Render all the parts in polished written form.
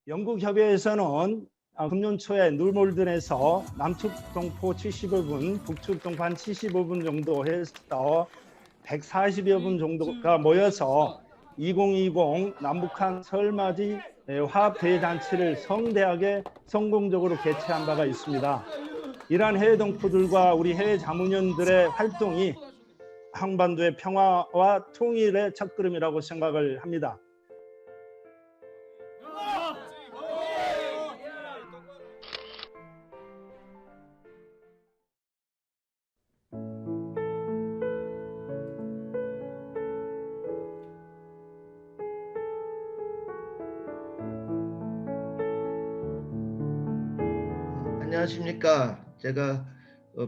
영국협의회에서는 금년 초에 눌몰든에서 남측 동포 75분, 북측 동포 75분 정도 해서 140여 분 정도가 모여서 2020 남북한 설맞이 화합대회잔치를 성대하게 성공적으로 개최한 바가 있습니다. 이러한 해외 동포들과 우리 해외 자문위원들의 활동이 한반도의 평화와 통일의 첫걸음이라고 생각을 합니다. 안녕하십니까. 제가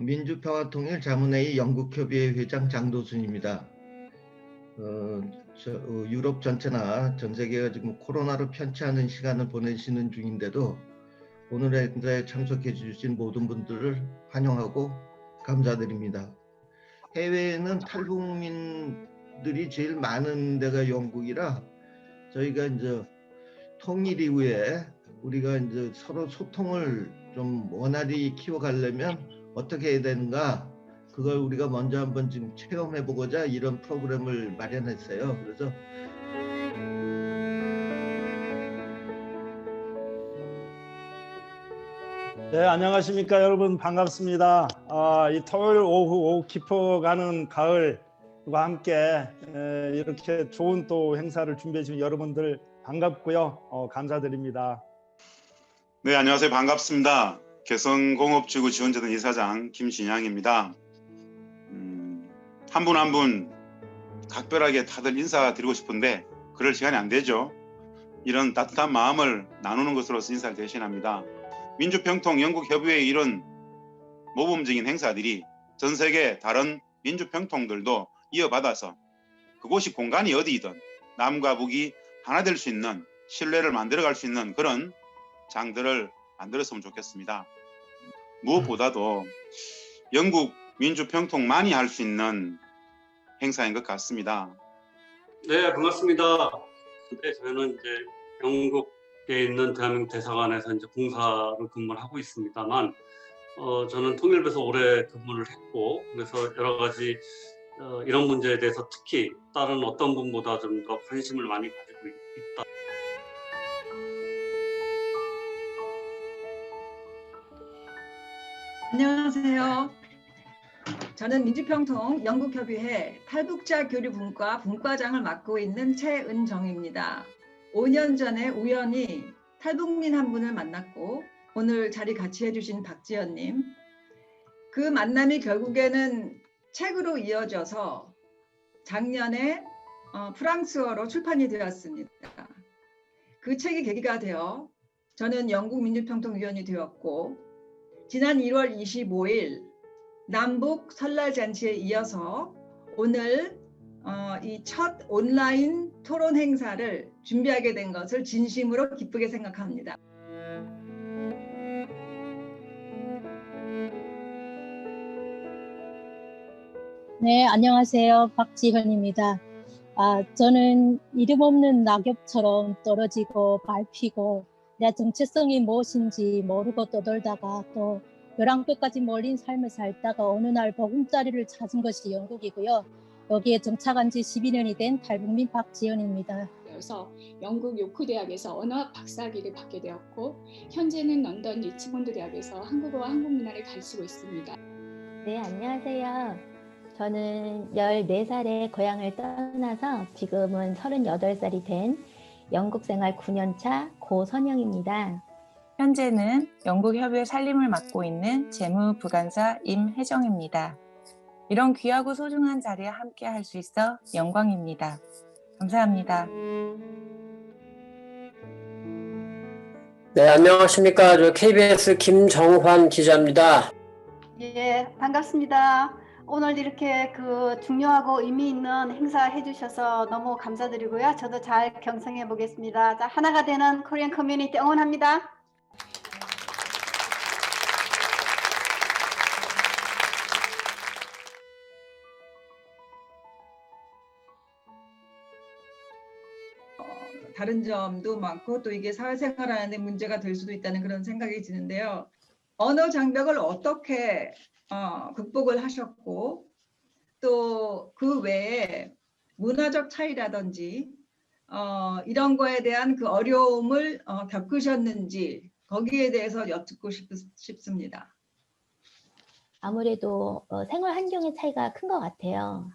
민주평화통일자문회의 영국협의회 회장 장도순입니다. 유럽 전체나 전 세계가 지금 코로나로 편치 않은 시간을 보내시는 중인데도 오늘의 행사에 참석해 주신 모든 분들을 환영하고 감사드립니다. 해외에는 탈북민들이 제일 많은 데가 영국이라 저희가 이제 통일 이후에 우리가 이제 서로 소통을 좀 원활히 키워가려면 어떻게 해야 되는가, 그걸 우리가 먼저 한번 지금 체험해 보고자 이런 프로그램을 마련했어요. 그래서 네, 안녕하십니까 여러분, 반갑습니다. 이 토요일 오후 깊어가는 가을과 함께 이렇게 좋은 또 행사를 준비해 주신 여러분들 반갑고요. 감사드립니다. 네, 안녕하세요. 반갑습니다. 개성공업지구 지원재단 이사장 김진양입니다. 한 분 한 분 각별하게 다들 인사드리고 싶은데 그럴 시간이 안 되죠. 이런 따뜻한 마음을 나누는 것으로서 인사를 대신합니다. 민주평통 영국협의회의 이런 모범적인 행사들이 전 세계 다른 민주평통들도 이어받아서 그곳이 공간이 어디이든 남과 북이 하나 될 수 있는 신뢰를 만들어갈 수 있는 그런 장들을 만들었으면 좋겠습니다. 무엇보다도 영국 민주평통만이 할 수 있는 행사인 것 같습니다. 네, 반갑습니다. 네, 저는 이제 영국에 있는 대한민국 대사관에서 이제 공사를 근무를 하고 있습니다만, 저는 통일부에서 오래 근무를 했고, 그래서 여러 가지 이런 문제에 대해서 특히 다른 어떤 분보다 좀 더 관심을 많이 가지고 있다. 안녕하세요. 저는 민주평통 영국협의회 탈북자 교류분과 분과장을 맡고 있는 최은정입니다. 5년 전에 우연히 탈북민 한 분을 만났고 오늘 자리 같이 해주신 박지연님, 그 만남이 결국에는 책으로 이어져서 작년에 프랑스어로 출판이 되었습니다. 그 책이 계기가 되어 저는 영국 민주평통위원이 되었고, 지난 1월 25일 남북 설날 잔치에 이어서 오늘 이 첫 온라인 토론 행사를 준비하게 된 것을 진심으로 기쁘게 생각합니다. 네, 안녕하세요. 박지현입니다. 저는 이름 없는 낙엽처럼 떨어지고 밟히고 내 정체성이 무엇인지 모르고 떠돌다가 또 벼랑 끝까지 몰린 삶을 살다가 어느 날 보금자리를 찾은 것이 영국이고요. 여기에 정착한 지 12년이 된 탈북민 박지연입니다. 그래서 영국 요크 대학에서 언어학 박사학위를 받게 되었고, 현재는 런던 리치몬드 대학에서 한국어와 한국 문화를 가르치고 있습니다. 네, 안녕하세요. 저는 14살에 고향을 떠나서 지금은 38살이 된 영국 생활 9년차 고선영입니다. 현재는 영국협의회 살림을 맡고 있는 재무부간사 임혜정입니다. 이런 귀하고 소중한 자리에 함께 할 수 있어 영광입니다. 감사합니다. 네, 안녕하십니까. 저 KBS 김정환 기자입니다. 예, 반갑습니다. 오늘 이렇게 중요하고 의미 있는 행사 해주셔서 너무 감사드리고요. 저도 잘 경청해 보겠습니다. 자, 하나가 되는 코리안 커뮤니티 응원합니다. 다른 점도 많고 또 이게 사회생활하는 데 문제가 될 수도 있다는 그런 생각이 드는데요. 언어 장벽을 어떻게 극복을 하셨고 또 그 외에 문화적 차이라든지 이런 거에 대한 그 어려움을 겪으셨는지 거기에 대해서 여쭙고 싶습니다. 아무래도 생활 환경의 차이가 큰 것 같아요.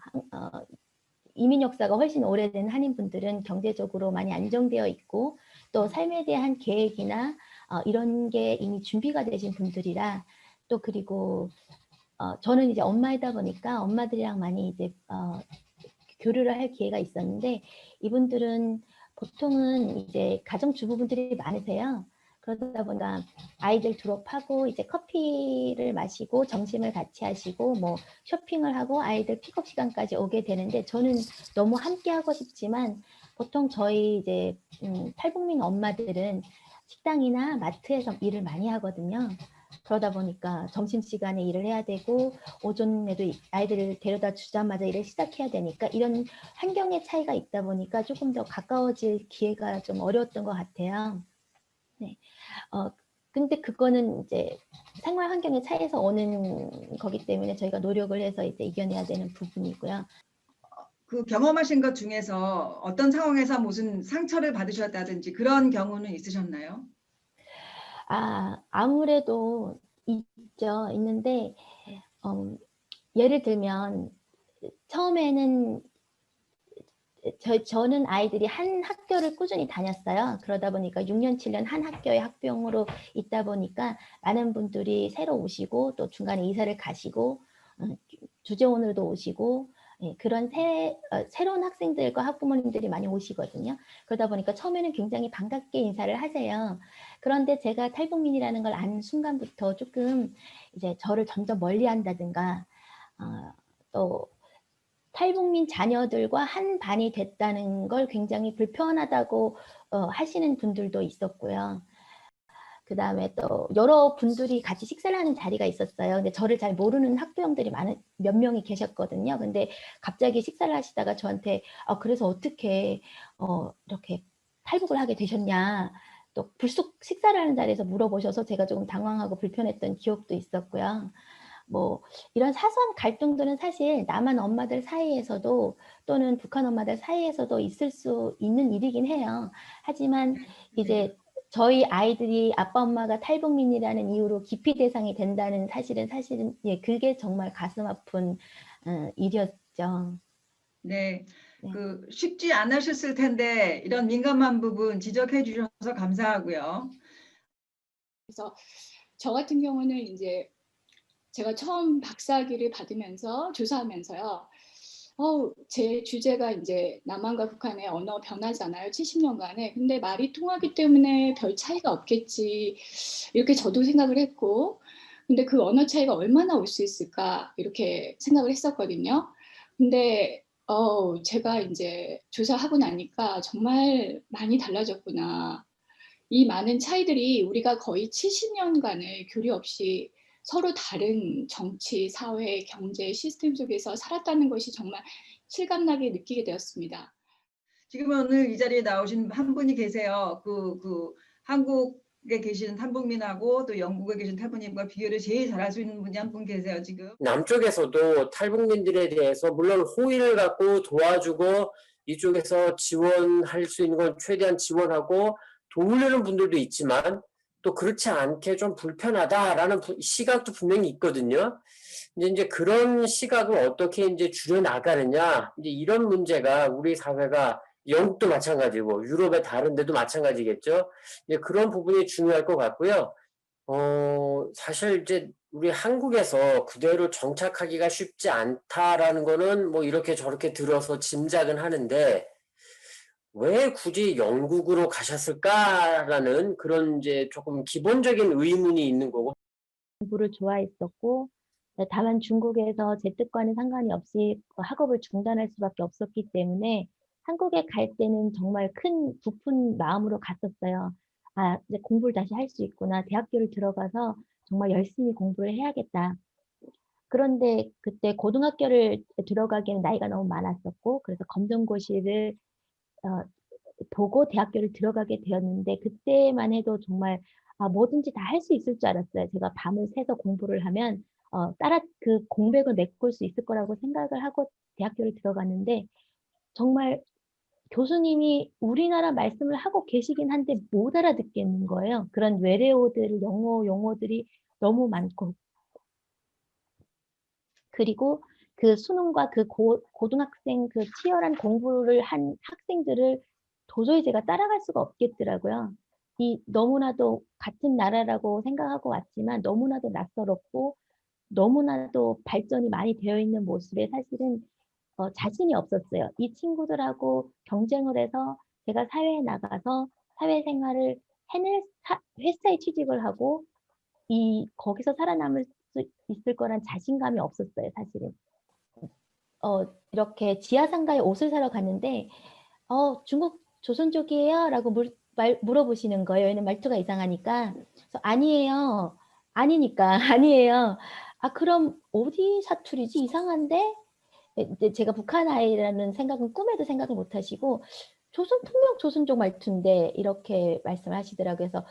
이민 역사가 훨씬 오래된 한인분들은 경제적으로 많이 안정되어 있고 또 삶에 대한 계획이나 이런 게 이미 준비가 되신 분들이라 또 그리고 저는 이제 엄마이다 보니까 엄마들이랑 많이 이제 교류를 할 기회가 있었는데 이분들은 보통은 이제 가정주부분들이 많으세요. 그러다 보니까 아이들 졸업하고 이제 커피를 마시고 점심을 같이 하시고 뭐 쇼핑을 하고 아이들 픽업 시간까지 오게 되는데 저는 너무 함께 하고 싶지만 보통 저희 이제 탈북민 엄마들은 식당이나 마트에서 일을 많이 하거든요. 그러다 보니까 점심시간에 일을 해야 되고 오전에도 아이들을 데려다 주자마자 일을 시작해야 되니까 이런 환경의 차이가 있다 보니까 조금 더 가까워질 기회가 좀 어려웠던 것 같아요. 네. 근데 그거는 이제 생활 환경의 차이에서 오는 거기 때문에 저희가 노력을 해서 이제 이겨내야 되는 부분이고요. 그 경험하신 것 중에서 어떤 상황에서 무슨 상처를 받으셨다든지 그런 경우는 있으셨나요? 아무래도 있는데 예를 들면 처음에는 저는 아이들이 한 학교를 꾸준히 다녔어요. 그러다 보니까 6년, 7년 한 학교의 학병으로 있다 보니까 많은 분들이 새로 오시고 또 중간에 이사를 가시고 주재원으로도 오시고 그런 새로운 학생들과 학부모님들이 많이 오시거든요. 그러다 보니까 처음에는 굉장히 반갑게 인사를 하세요. 그런데 제가 탈북민이라는 걸 아는 순간부터 조금 이제 저를 점점 멀리한다든가 또 탈북민 자녀들과 한 반이 됐다는 걸 굉장히 불편하다고 하시는 분들도 있었고요. 그 다음에 또 여러 분들이 같이 식사를 하는 자리가 있었어요. 근데 저를 잘 모르는 학부형들이 몇 명이 계셨거든요. 근데 갑자기 식사를 하시다가 저한테 그래서 어떻게 이렇게 탈북을 하게 되셨냐. 또 불쑥 식사를 하는 자리에서 물어보셔서 제가 조금 당황하고 불편했던 기억도 있었고요. 뭐 이런 사소한 갈등들은 사실 남한 엄마들 사이에서도 또는 북한 엄마들 사이에서도 있을 수 있는 일이긴 해요. 하지만 이제 저희 아이들이 아빠 엄마가 탈북민이라는 이유로 기피 대상이 된다는 사실은 예, 그게 정말 가슴 아픈 일이었죠. 네. 그 쉽지 않으셨을 텐데 이런 민감한 부분 지적해 주셔서 감사하고요. 그래서 저 같은 경우는 이제 제가 처음 박사학위를 받으면서 조사하면서요. 제 주제가 이제 남한과 북한의 언어 변화잖아요. 70년간에. 근데 말이 통하기 때문에 별 차이가 없겠지. 이렇게 저도 생각을 했고. 근데 그 언어 차이가 얼마나 올 수 있을까 이렇게 생각을 했었거든요. 근데 제가 이제 조사하고 나니까 정말 많이 달라졌구나. 이 많은 차이들이 우리가 거의 70년간을 교류 없이 서로 다른 정치, 사회, 경제 시스템 속에서 살았다는 것이 정말 실감나게 느끼게 되었습니다. 지금 오늘 이 자리에 나오신 한 분이 계세요. 그 한국에 계신 탈북민하고 또 영국에 계신 탈북민과 비교를 제일 잘할 수 있는 분이 한 분 계세요, 지금. 남쪽에서도 탈북민들에 대해서 물론 호의를 갖고 도와주고 이쪽에서 지원할 수 있는 건 최대한 지원하고 도우려는 분들도 있지만 또 그렇지 않게 좀 불편하다라는 시각도 분명히 있거든요. 이제 그런 시각을 어떻게 이제 줄여 나가느냐, 이제 이런 문제가 우리 사회가 영국도 마찬가지고 유럽의 다른 데도 마찬가지겠죠. 이제 그런 부분이 중요할 것 같고요. 사실 이제 우리 한국에서 그대로 정착하기가 쉽지 않다라는 거는 뭐 이렇게 저렇게 들어서 짐작은 하는데 왜 굳이 영국으로 가셨을까라는 그런 이제 조금 기본적인 의문이 있는 거고. 공부를 좋아했었고 다만 중국에서 제 뜻과는 상관이 없이 학업을 중단할 수밖에 없었기 때문에 한국에 갈 때는 정말 큰 부푼 마음으로 갔었어요. 이제 공부를 다시 할 수 있구나. 대학교를 들어가서 정말 열심히 공부를 해야겠다. 그런데 그때 고등학교를 들어가기에는 나이가 너무 많았었고 그래서 검정고시를 보고 대학교를 들어가게 되었는데 그때만 해도 정말 뭐든지 다 할 수 있을 줄 알았어요. 제가 밤을 새서 공부를 하면 그 공백을 메꿀 수 있을 거라고 생각을 하고 대학교를 들어갔는데 정말 교수님이 우리나라 말씀을 하고 계시긴 한데 못 알아듣겠는 거예요. 그런 외래어들, 영어 용어들이 너무 많고 그리고 그 수능과 그 고등학생 그 치열한 공부를 한 학생들을 도저히 제가 따라갈 수가 없겠더라고요. 너무나도 같은 나라라고 생각하고 왔지만 너무나도 낯설었고 너무나도 발전이 많이 되어 있는 모습에 사실은 자신이 없었어요. 이 친구들하고 경쟁을 해서 제가 사회에 나가서 사회생활을 해낼 회사에 취직을 하고 거기서 살아남을 수 있을 거란 자신감이 없었어요, 사실은. 이렇게 지하상가에 옷을 사러 갔는데 중국 조선족이에요? 라고 물어보시는 거예요. 왜냐면 말투가 이상하니까. 그래서 아니에요. 아니니까 아니에요. 그럼 어디 사투리지? 이상한데? 이제 제가 북한 아이라는 생각은 꿈에도 생각을 못 하시고 분명 조선족 말투인데 이렇게 말씀을 하시더라고요. 그래서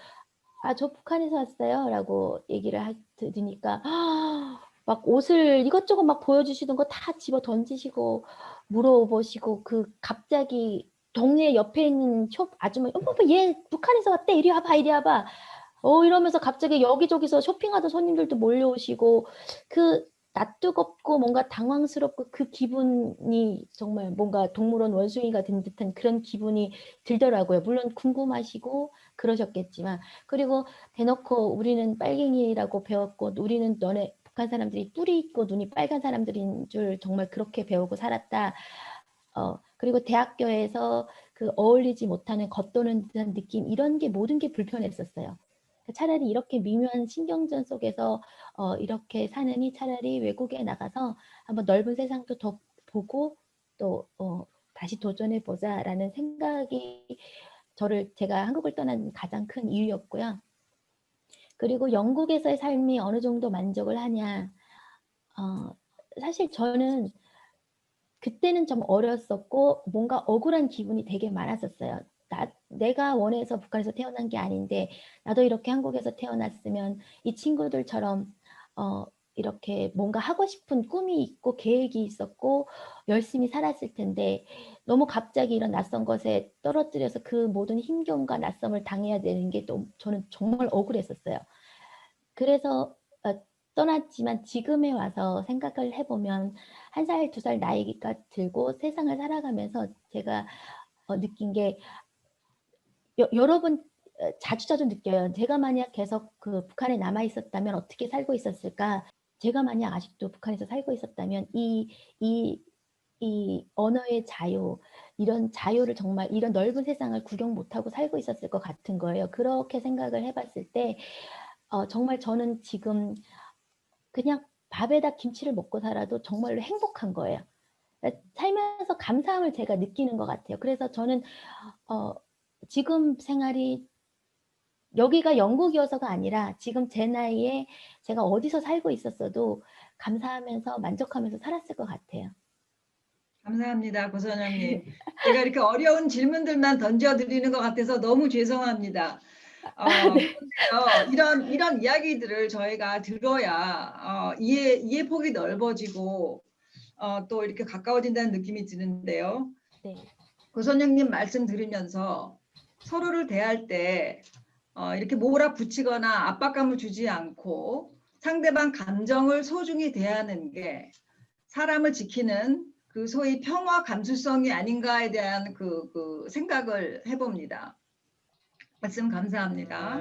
저 북한에서 왔어요 라고 얘기를 들으니까 막 옷을 이것저것 막 보여주시던 거 다 집어 던지시고 물어보시고 갑자기 동네 옆에 있는 아주머니 얘 북한에서 왔대 이리 와봐 이리 와봐 이러면서 갑자기 여기저기서 쇼핑하던 손님들도 몰려오시고 낯뜨겁고 뭔가 당황스럽고 그 기분이 정말 뭔가 동물원 원숭이가 된 듯한 그런 기분이 들더라고요. 물론 궁금하시고 그러셨겠지만 그리고 대놓고 우리는 빨갱이라고 배웠고 우리는 너네 북한 사람들이 뿔이 있고 눈이 빨간 사람들인 줄 정말 그렇게 배우고 살았다. 그리고 대학교에서 어울리지 못하는 겉도는 듯한 느낌 이런 게 모든 게 불편했었어요. 차라리 이렇게 미묘한 신경전 속에서 이렇게 사느니 차라리 외국에 나가서 한번 넓은 세상도 더 보고 또 다시 도전해 보자라는 생각이 제가 한국을 떠난 가장 큰 이유였고요. 그리고 영국에서의 삶이 어느 정도 만족을 하냐 사실 저는 그때는 좀 어렸었고 뭔가 억울한 기분이 되게 많았었어요. 내가 원해서 북한에서 태어난 게 아닌데 나도 이렇게 한국에서 태어났으면 이 친구들처럼 이렇게 뭔가 하고 싶은 꿈이 있고 계획이 있었고 열심히 살았을 텐데 너무 갑자기 이런 낯선 것에 떨어뜨려서 그 모든 힘겨움과 낯섦을 당해야 되는 게 또 저는 정말 억울했었어요. 그래서 떠났지만 지금에 와서 생각을 해보면 1살, 2살 나이가 들고 세상을 살아가면서 제가 느낀 게 여러 번 자주 느껴요. 제가 만약 계속 북한에 남아 있었다면 어떻게 살고 있었을까? 제가 만약 아직도 북한에서 살고 있었다면 이 언어의 자유, 이런 자유를 정말 이런 넓은 세상을 구경 못하고 살고 있었을 것 같은 거예요. 그렇게 생각을 해봤을 때 정말 저는 지금 그냥 밥에다 김치를 먹고 살아도 정말로 행복한 거예요. 살면서 감사함을 제가 느끼는 것 같아요. 그래서 저는 지금 생활이 여기가 영국이어서가 아니라 지금 제 나이에 제가 어디서 살고 있었어도 감사하면서 만족하면서 살았을 것 같아요. 감사합니다, 고선영님. 제가 이렇게 어려운 질문들만 던져드리는 것 같아서 너무 죄송합니다. 이런 이야기들을 저희가 들어야 이해폭이 넓어지고 또 이렇게 가까워진다는 느낌이 드는데요. 네. 고선영님 말씀 들으면서 서로를 대할 때 이렇게 몰아붙이거나 압박감을 주지 않고 상대방 감정을 소중히 대하는 게 사람을 지키는 그 소위 평화 감수성이 아닌가에 대한 그 생각을 해봅니다. 말씀 감사합니다.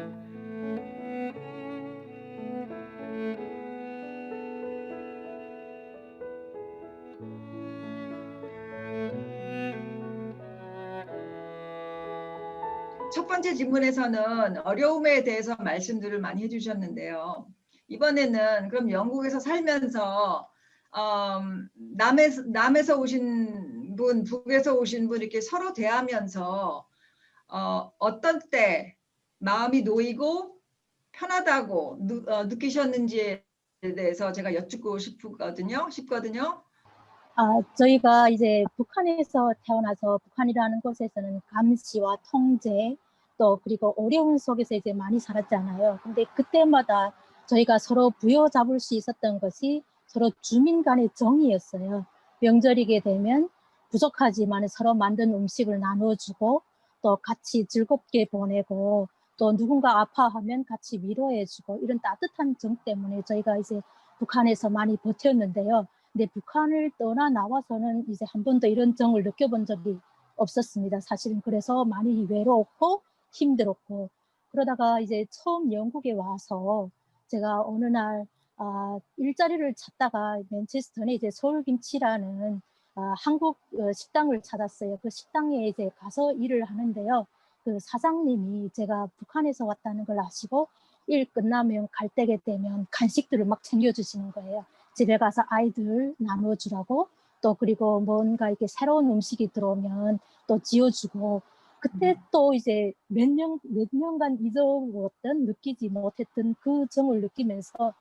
첫 번째 질문에서는 어려움에 대해서 말씀들을 많이 해주셨는데요. 이번에는 그럼 영국에서 살면서 남에서 오신 분, 북에서 오신 분 이렇게 서로 대하면서 어떤 때 마음이 놓이고 편하다고 느끼셨는지에 대해서 제가 여쭙고 싶거든요. 저희가 이제 북한에서 태어나서 북한이라는 곳에서는 감시와 통제 또 그리고 어려운 속에서 이제 많이 살았잖아요. 근데 그때마다 저희가 서로 부여잡을 수 있었던 것이 서로 주민 간의 정이었어요. 명절이게 되면 부족하지만 서로 만든 음식을 나눠주고 또 같이 즐겁게 보내고 또 누군가 아파하면 같이 위로해주고 이런 따뜻한 정 때문에 저희가 이제 북한에서 많이 버텼는데요. 근데 북한을 떠나 나와서는 이제 한 번도 이런 정을 느껴본 적이 없었습니다. 사실은 그래서 많이 외로웠고 힘들었고 그러다가 이제 처음 영국에 와서 제가 어느 날 일자리를 찾다가 맨체스터에 이제 서울김치라는 한국 식당을 찾았어요. 그 식당에 이제 가서 일을 하는데요. 그 사장님이 제가 북한에서 왔다는 걸 아시고 일 끝나면 갈 때게 되면 간식들을 막 챙겨주시는 거예요. 집에 가서 아이들 나눠주라고 또 그리고 뭔가 이렇게 새로운 음식이 들어오면 또 지어주고 그때 또 이제 몇 년간 잊어먹었던 느끼지 못했던 그 정을 느끼면서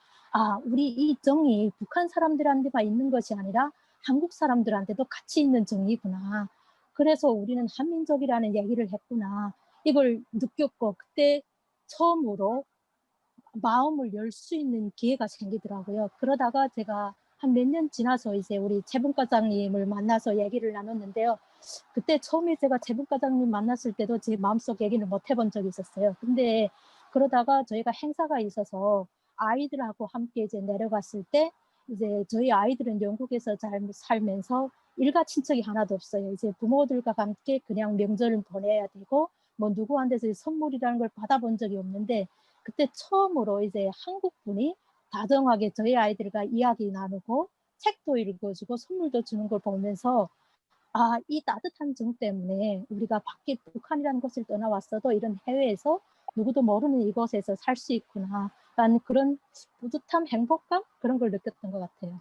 우리 이 정이 북한 사람들한테만 있는 것이 아니라 한국 사람들한테도 같이 있는 정이구나. 그래서 우리는 한민족이라는 얘기를 했구나. 이걸 느꼈고 그때 처음으로 마음을 열 수 있는 기회가 생기더라고요. 그러다가 제가 한 몇 년 지나서 이제 우리 재분과장님을 만나서 얘기를 나눴는데요. 그때 처음에 제가 재분과장님 만났을 때도 제 마음속 얘기를 못 해본 적이 있었어요. 근데 그러다가 저희가 행사가 있어서 아이들하고 함께 이제 내려갔을 때 이제 저희 아이들은 영국에서 잘 살면서 일가 친척이 하나도 없어요. 이제 부모들과 함께 그냥 명절을 보내야 되고 뭐 누구한테서 선물이라는 걸 받아본 적이 없는데 그때 처음으로 이제 한국 분이 다정하게 저희 아이들과 이야기 나누고 책도 읽어주고 선물도 주는 걸 보면서 이 따뜻한 정 때문에 우리가 밖에 북한이라는 곳을 떠나왔어도 이런 해외에서 누구도 모르는 이곳에서 살 수 있구나 라는 그런 뿌듯함, 행복감 그런 걸 느꼈던 것 같아요.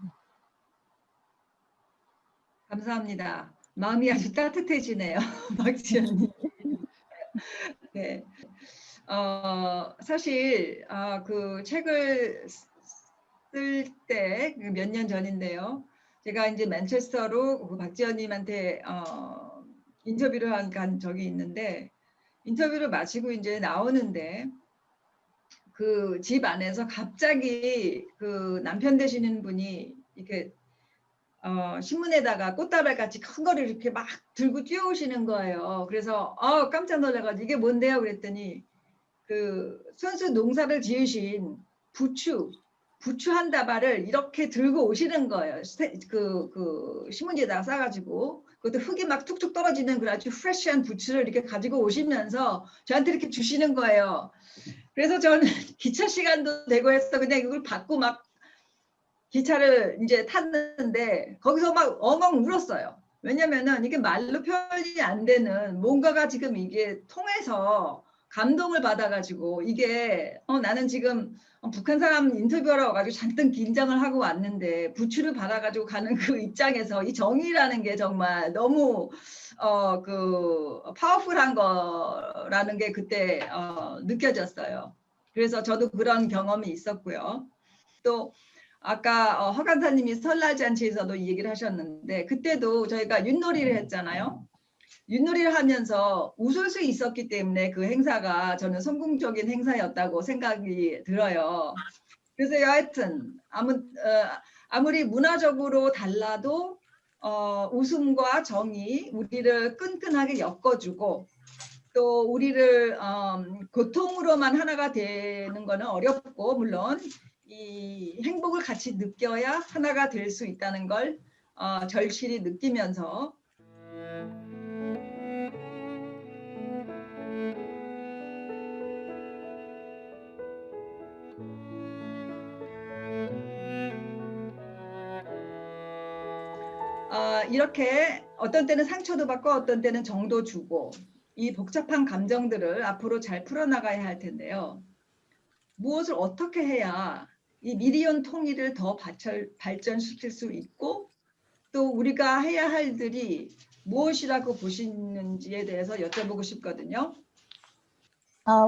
감사합니다. 마음이 아주 따뜻해지네요. 박지연님. 네. 사실 그 책을 쓸 때 몇 년 전인데요. 제가 이제 맨체스터로 그 박지연님한테 인터뷰를 간 적이 있는데 인터뷰를 마치고 이제 나오는데 그 집 안에서 갑자기 그 남편 되시는 분이 이렇게 신문에다가 꽃다발 같이 큰 거를 이렇게 막 들고 뛰어오시는 거예요. 그래서 깜짝 놀라가지고 이게 뭔데요? 그랬더니 그 순수 농사를 지으신 부추 한 다발을 이렇게 들고 오시는 거예요. 그 신문지에다가 싸가지고 그것도 흙이 막 툭툭 떨어지는 그 아주 프레시한 부추를 이렇게 가지고 오시면서 저한테 이렇게 주시는 거예요. 그래서 저는 기차 시간도 되고 해서 그냥 이걸 받고 막 기차를 이제 탔는데 거기서 막 엉엉 울었어요. 왜냐면은 이게 말로 표현이 안 되는 뭔가가 지금 이게 통해서 감동을 받아가지고 이게 나는 지금 북한 사람 인터뷰하러 와가지고 잔뜩 긴장을 하고 왔는데 부추를 받아가지고 가는 그 입장에서 이 정의라는 게 정말 너무 그 파워풀한 거라는 게 그때 느껴졌어요. 그래서 저도 그런 경험이 있었고요. 또 아까 허 간사님이 설날 잔치에서도 이 얘기를 하셨는데 그때도 저희가 윷놀이를 했잖아요. 윷놀이를 하면서 웃을 수 있었기 때문에 그 행사가 저는 성공적인 행사였다고 생각이 들어요. 그래서 여하튼 아무리 문화적으로 달라도 웃음과 정이 우리를 끈끈하게 엮어주고 또 우리를 고통으로만 하나가 되는 거는 어렵고 물론 이 행복을 같이 느껴야 하나가 될 수 있다는 걸 절실히 느끼면서 이렇게 어떤 때는 상처도 받고 어떤 때는 정도 주고 이 복잡한 감정들을 앞으로 잘 풀어나가야 할 텐데요. 무엇을 어떻게 해야 이 미리온 통일을 더 발전시킬 수 있고 또 우리가 해야 할 일들이 무엇이라고 보시는지에 대해서 여쭤보고 싶거든요.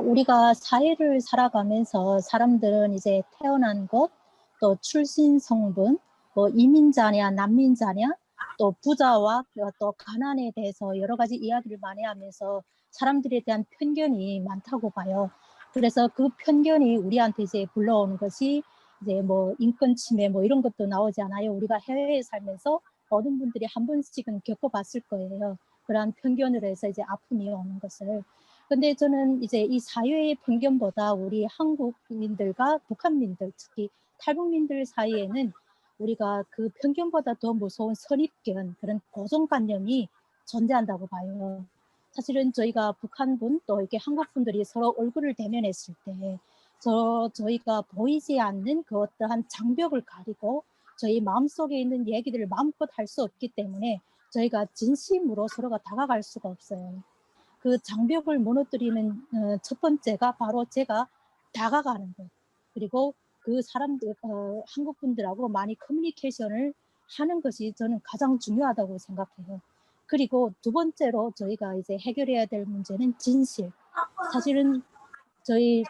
우리가 사회를 살아가면서 사람들은 이제 태어난 곳, 또 출신 성분, 뭐 이민자냐 난민자냐 또 부자와 또 가난에 대해서 여러 가지 이야기를 많이 하면서 사람들에 대한 편견이 많다고 봐요. 그래서 그 편견이 우리한테 이제 불러오는 것이 이제 뭐 인권 침해 뭐 이런 것도 나오지 않아요. 우리가 해외에 살면서 모든 분들이 한 번씩은 겪어봤을 거예요. 그러한 편견으로 해서 이제 아픔이 오는 것을. 근데 저는 이제 이 사회의 편견보다 우리 한국민들과 북한민들, 특히 탈북민들 사이에는 우리가 그 편견보다 더 무서운 선입견, 그런 고정관념이 존재한다고 봐요. 사실은 저희가 북한분 또 이렇게 한국분들이 서로 얼굴을 대면했을 때 저희가 보이지 않는 그 어떠한 장벽을 가리고 저희 마음속에 있는 얘기들을 마음껏 할 수 없기 때문에 저희가 진심으로 서로가 다가갈 수가 없어요. 그 장벽을 무너뜨리는 첫 번째가 바로 제가 다가가는 것. 그리고 그 사람들, 한국 분들하고 많이 커뮤니케이션을 하는 것이 저는 가장 중요하다고 생각해요. 그리고 두 번째로 저희가 이제 해결해야 될 문제는 진실. 사실은 저희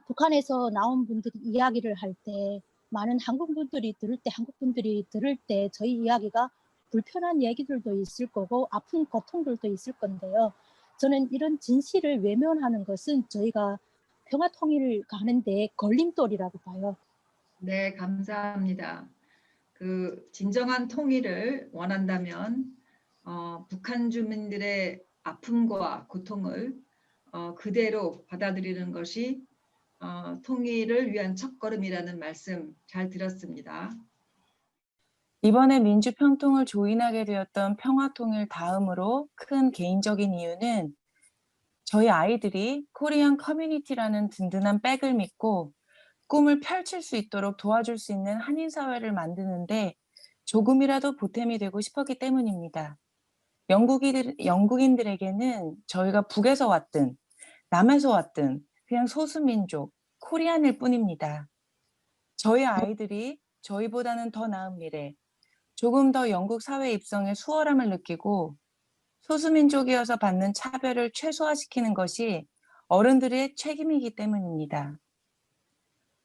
북한에서 나온 분들이 이야기를 할 때 많은 한국 분들이 들을 때 저희 이야기가 불편한 얘기들도 있을 거고 아픈 고통들도 있을 건데요. 저는 이런 진실을 외면하는 것은 저희가 평화 통일을 가는데 걸림돌이라고 봐요. 네, 감사합니다. 그 진정한 통일을 원한다면 북한 주민들의 아픔과 고통을 그대로 받아들이는 것이 통일을 위한 첫걸음이라는 말씀 잘 들었습니다. 이번에 민주평통을 조인하게 되었던 평화통일 다음으로 큰 개인적인 이유는 저희 아이들이 코리안 커뮤니티라는 든든한 백을 믿고 꿈을 펼칠 수 있도록 도와줄 수 있는 한인사회를 만드는데 조금이라도 보탬이 되고 싶었기 때문입니다. 영국인들에게는 저희가 북에서 왔든 남에서 왔든 그냥 소수민족, 코리안일 뿐입니다. 저희 아이들이 저희보다는 더 나은 미래, 조금 더 영국 사회 입성의 수월함을 느끼고 소수민족이어서 받는 차별을 최소화시키는 것이 어른들의 책임이기 때문입니다.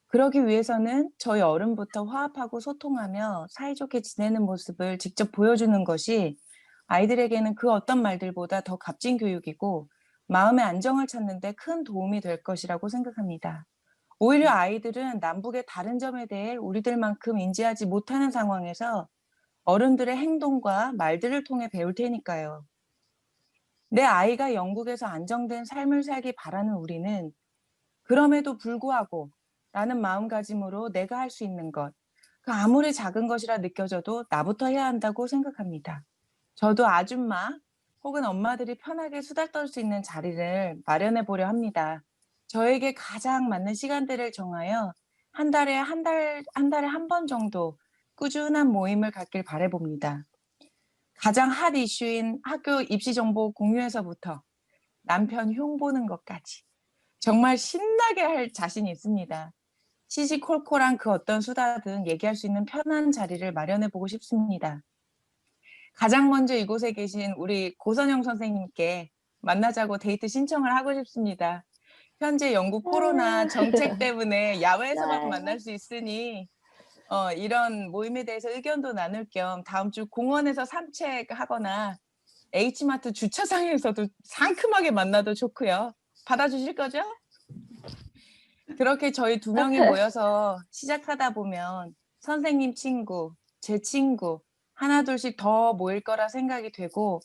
그러기 위해서는 저희 어른부터 화합하고 소통하며 사이좋게 지내는 모습을 직접 보여주는 것이 아이들에게는 그 어떤 말들보다 더 값진 교육이고 마음의 안정을 찾는 데 큰 도움이 될 것이라고 생각합니다. 오히려 아이들은 남북의 다른 점에 대해 우리들만큼 인지하지 못하는 상황에서 어른들의 행동과 말들을 통해 배울 테니까요. 내 아이가 영국에서 안정된 삶을 살기 바라는 우리는 그럼에도 불구하고 라는 마음가짐으로 내가 할 수 있는 것, 그 아무리 작은 것이라 느껴져도 나부터 해야 한다고 생각합니다. 저도 아줌마 혹은 엄마들이 편하게 수다 떨 수 있는 자리를 마련해 보려 합니다. 저에게 가장 맞는 시간대를 정하여 한 달에 한 번 정도 꾸준한 모임을 갖길 바라봅니다. 가장 핫 이슈인 학교 입시 정보 공유에서부터 남편 흉 보는 것까지 정말 신나게 할 자신이 있습니다. 시시콜콜한 그 어떤 수다든 얘기할 수 있는 편한 자리를 마련해 보고 싶습니다. 가장 먼저 이곳에 계신 우리 고선영 선생님께 만나자고 데이트 신청을 하고 싶습니다. 현재 영국 코로나 정책 때문에 야외에서만 만날 수 있으니 이런 모임에 대해서 의견도 나눌 겸 다음 주 공원에서 산책하거나 H마트 주차장에서도 상큼하게 만나도 좋고요. 받아주실 거죠? 그렇게 저희 두 명이 모여서 시작하다 보면 선생님 친구, 제 친구 하나둘씩 더 모일 거라 생각이 되고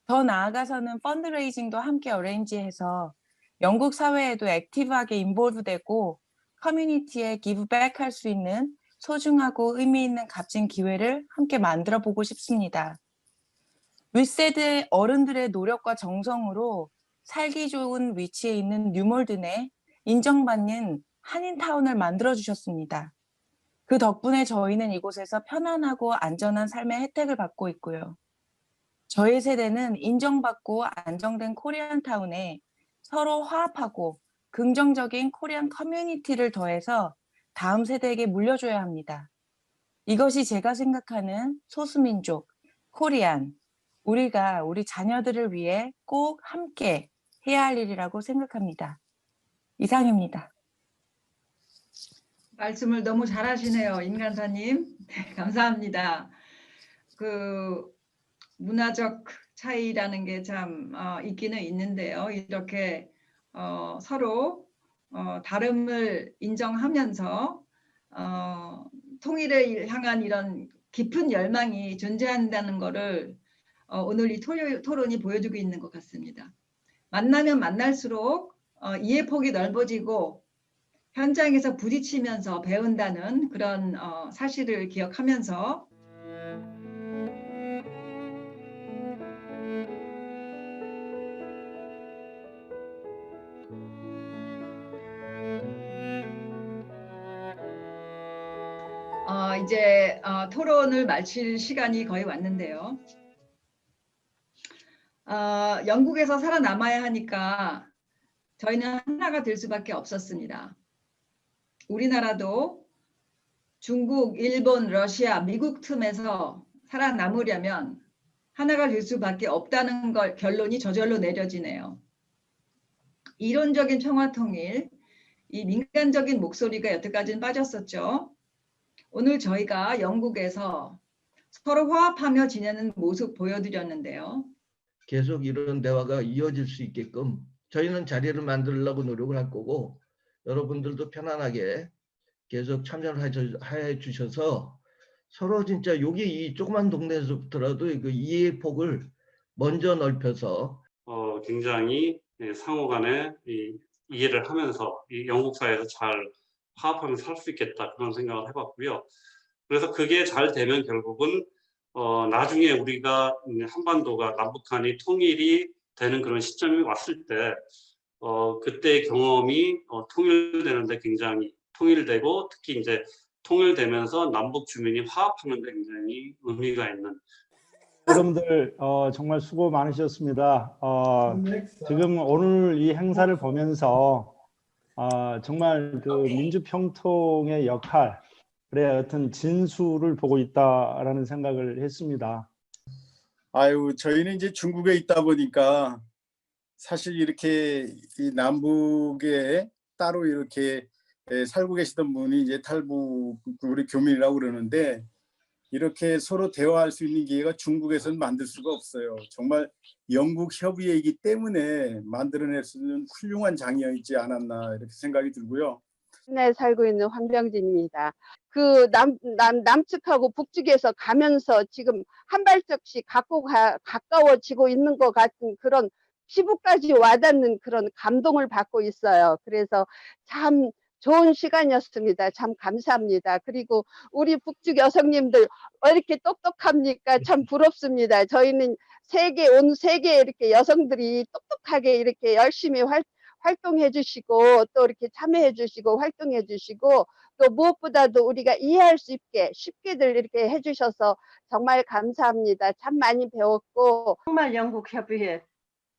더 나아가서는 펀드레이징도 함께 어레인지해서 영국 사회에도 액티브하게 인볼브되고 커뮤니티에 기브백 할 수 있는 소중하고 의미 있는 값진 기회를 함께 만들어 보고 싶습니다. 윗세대 어른들의 노력과 정성으로 살기 좋은 위치에 있는 뉴몰드 내 인정받는 한인타운을 만들어 주셨습니다. 그 덕분에 저희는 이곳에서 편안하고 안전한 삶의 혜택을 받고 있고요. 저희 세대는 인정받고 안정된 코리안타운에 서로 화합하고 긍정적인 코리안 커뮤니티를 더해서 다음 세대에게 물려줘야 합니다. 이것이 제가 생각하는 소수민족, 코리안, 우리가 우리 자녀들을 위해 꼭 함께 해야 할 일이라고 생각합니다. 이상입니다. 말씀을 너무 잘하시네요, 임간사님. 네, 감사합니다. 그 문화적 차이라는 게 참 있기는 있는데요. 이렇게 서로 다름을 인정하면서 통일을 향한 이런 깊은 열망이 존재한다는 것을 오늘 이 토론이 보여주고 있는 것 같습니다. 만나면 만날수록 이해 폭이 넓어지고 현장에서 부딪히면서 배운다는 그런 사실을 기억하면서 이제 토론을 마칠 시간이 거의 왔는데요. 영국에서 살아남아야 하니까 저희는 하나가 될 수밖에 없었습니다. 우리나라도 중국, 일본, 러시아, 미국 틈에서 살아남으려면 하나가 될 수밖에 없다는 걸 결론이 저절로 내려지네요. 이론적인 평화통일, 이 민간적인 목소리가 여태까지는 빠졌었죠. 오늘 저희가 영국에서 서로 화합하며 지내는 모습 보여드렸는데요. 계속 이런 대화가 이어질 수 있게끔 저희는 자리를 만들려고 노력을 할 거고 여러분들도 편안하게 계속 참여를 해 주셔서 서로 진짜 여기 이 조그만 동네에서부터라도 그 이해 폭을 먼저 넓혀서 굉장히 상호 간에 이해를 하면서 이 영국 사회에서 잘 화합하면서 살 수 있겠다 그런 생각을 해봤고요. 그래서 그게 잘 되면 결국은 나중에 우리가 한반도가 남북한이 통일이 되는 그런 시점이 왔을 때 그때의 경험이 통일되는데 굉장히 통일되고 특히 이제 통일되면서 남북 주민이 화합하는 데 굉장히 의미가 있는 여러분들 정말 수고 많으셨습니다. 지금 오늘 이 행사를 보면서 정말 그 민주평통의 역할의 어떤 진수를 보고 있다라는 생각을 했습니다. 아유, 저희는 이제 중국에 있다 보니까 사실 이렇게 이 남북에 따로 이렇게 살고 계시던 분이 이제 탈북 우리 교민이라고 그러는데 이렇게 서로 대화할 수 있는 기회가 중국에서는 만들 수가 없어요. 정말 영국 협의회이기 때문에 만들어낼 수 있는 훌륭한 장이었지 않았나 이렇게 생각이 들고요. 네, 살고 있는 황병진입니다. 그 남측하고 북측에서 가면서 지금 한 발짝씩 가까워지고 있는 것 같은 그런 피부까지 와닿는 그런 감동을 받고 있어요. 그래서 참 좋은 시간이었습니다. 참 감사합니다. 그리고 우리 북측 여성님들 왜 이렇게 똑똑합니까? 참 부럽습니다. 저희는 온 세계 이렇게 여성들이 똑똑하게 이렇게 열심히 활동해 주시고 또 이렇게 참여해 주시고 활동해 주시고 또 무엇보다도 우리가 이해할 수 있게 쉽게들 이렇게 해 주셔서 정말 감사합니다. 참 많이 배웠고 정말 영국협의회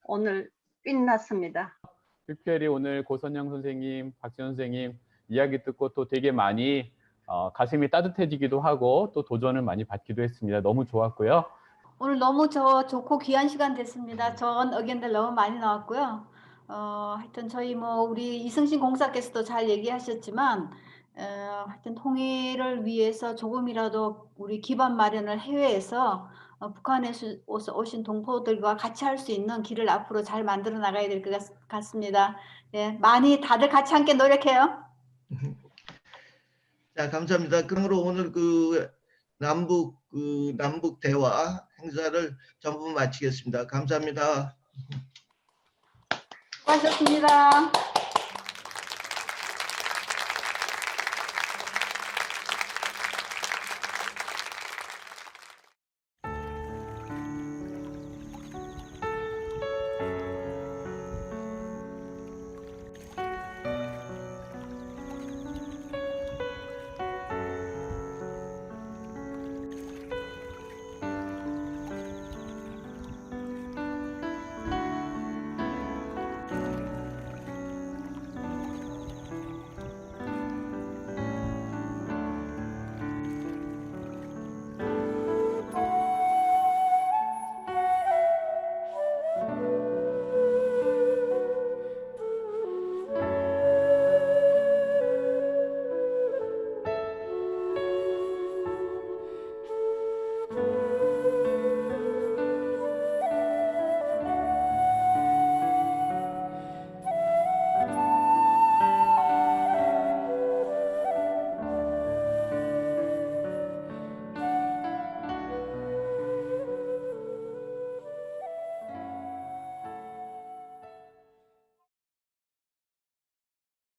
오늘 빛났습니다. 특별히 오늘 고선영 선생님, 박지원 선생님 이야기 듣고 또 되게 많이 가슴이 따뜻해지기도 하고 또 도전을 많이 받기도 했습니다. 너무 좋았고요. 오늘 너무 좋고 귀한 시간 됐습니다. 좋은 의견들 너무 많이 나왔고요. 하여튼 저희 우리 이승신 공사께서도 잘 얘기하셨지만 하여튼 통일을 위해서 조금이라도 우리 기반 마련을 해외에서 북한에서 오신 동포들과 같이 할 수 있는 길을 앞으로 잘 만들어 나가야 될 것 같습니다. 예, 많이 다들 같이 함께 노력해요. 자, 감사합니다. 그러므로 오늘 그 남북 대화 행사를 전부 마치겠습니다. 감사합니다. 수고하셨습니다.